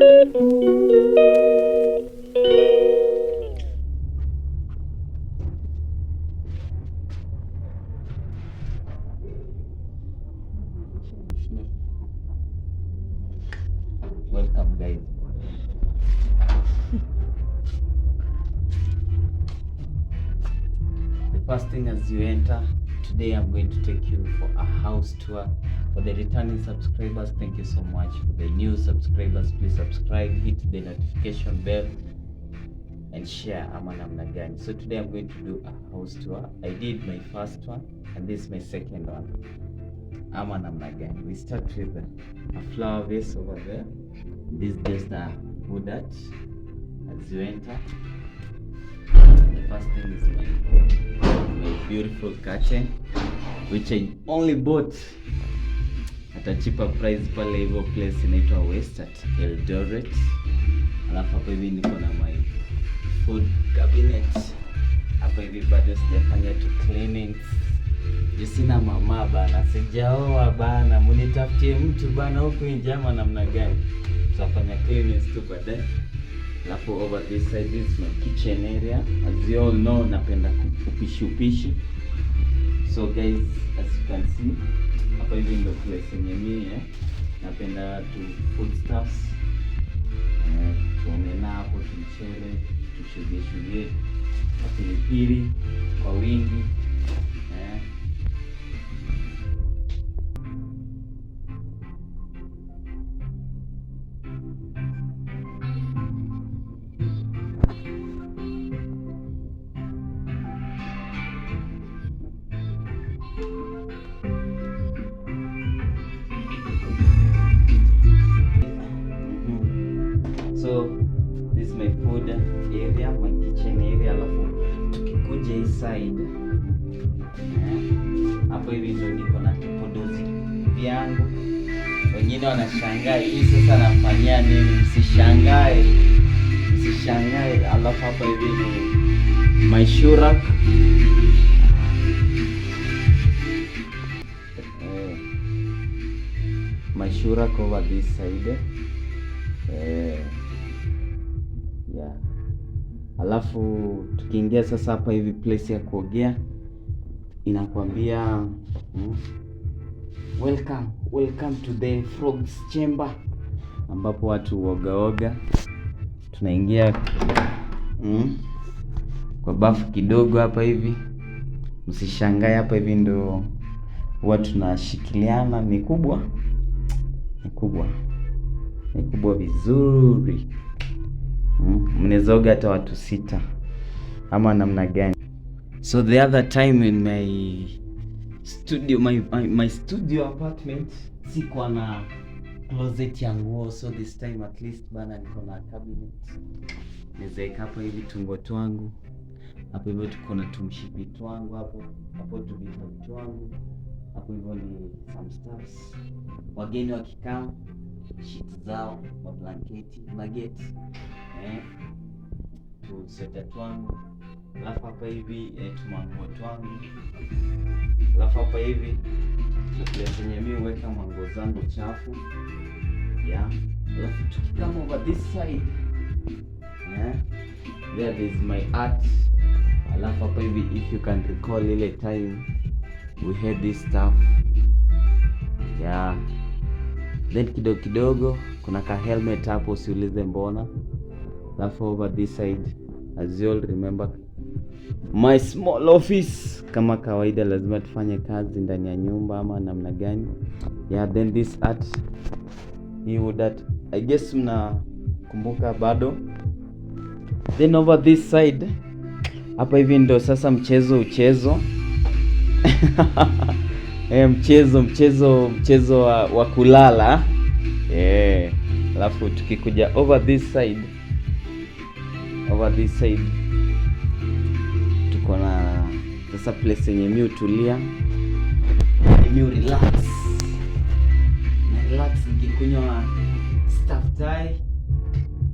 Welcome guys. The first thing as you enter, today I'm going to take you for a house tour. For the returning subscribers, thank you so much. For the new subscribers, please subscribe, hit the notification bell and share ama namna gani. So today I'm going to do a house tour. I did my first one and this is my second one. Ama namna gani. We start with a flower vase over there. This is just a wood art. As you enter, the first thing is my beautiful curtain, which I only bought at a cheaper price pale hivyo place inaitwa West at Eldoret. Alafu hapa hivi niko na my food cabinet. Hapa hivi bado sijafanya tu cleaning. Sina mama bana, sijaoa bana, munitafutie mtu bana huku nje ama namna gani. Tutafanya cleanings tu baadaye. Alafu over this side is my kitchen area. As you all know, napenda upishi. So guys, as you can see, hapa hivi ndio place yenye mimi napenda tu foodstuffs. Tuomena hapo tumchele, tushugie pilipili kwa wingi. So this is my food area, my kitchen area. Alafu tukikuja hii side hapo hivi ndio niko na kipodozi vyangu. Wengine wanashangaa hii sasa nafanyia nini? Msishangae. Alafu hapa hivi ni my shurak. My shurak over this side. Yeah. Alafu tukiingia sasa hapa hivi place ya inakwambia welcome to the Frogs Chamber, ambapo watu oga. Tunaingia kwa bafu kidogo hapa hivi. Msishangae, hapa hivi ndo huwa tunashikiliana. Ni kubwa vizuri. Mnezoga hata watu 6 ama namna gani. So the other time in my studio, my studio apartment, sikuwa na closet ya nguo. So this time at least bana niko na cabinet. Niweka hapa hivi tungo twangu. Hapo hivyo tuko na tumshipi twangu hapo tubita twangu. Hapo hivyo ni some stuffs. Wageni wakikaa sheet zao, mablanketi, mageti, tu sweta twangu. Alafu hapa hivi tumanguo twangu. Alafu hapa hivi tunapenye mimi huweka manguo zangu chafu. Yeah. Alafu tukikama over this side, there is my art. Alafu hapa hivi if you can recall ile time we had this stuff. Yeah. Then kidogo kuna ka helmet hapo, usiulize mbona. Alafu over this side, as you all remember, my small office. Kama kawaida lazima tufanye kazi ndani ya nyumba ama namna gani. Yeah, then this art, you that I guess mnakumbuka bado. Then over this side, hapa hivi ndo sasa mchezo mchezo wa kulala. Alafu tukikuja over this side tuko na sasa place yenye mimi utulia, mimi relax nikikunywa stuff tie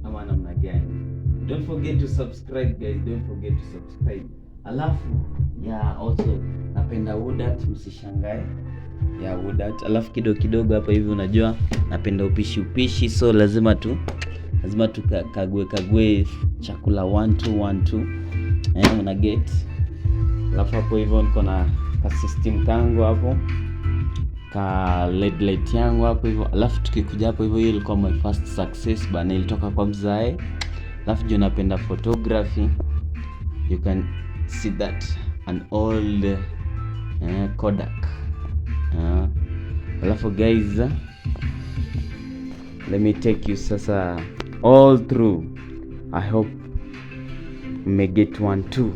ama namna gani. Don't forget to subscribe guys, Alafu also napenda wood art, msishangae. Wood art. Alafu kidogo hapa hivi, unajua napenda upishi, so lazima tu lazima tukague chakula 1 2 una get. Alafu hapo hivyo niko na ka system kangu hapo, ka LED light yangu hapo hivyo. Alafu tukikuja hapo hivyo, hiyo ilikuwa my first success bana, ilitoka kwa mzae. Alafu juu napenda photography, you can see that an old Kodak. Alafu guys, let me take you sasa all through. I hope you may get one too.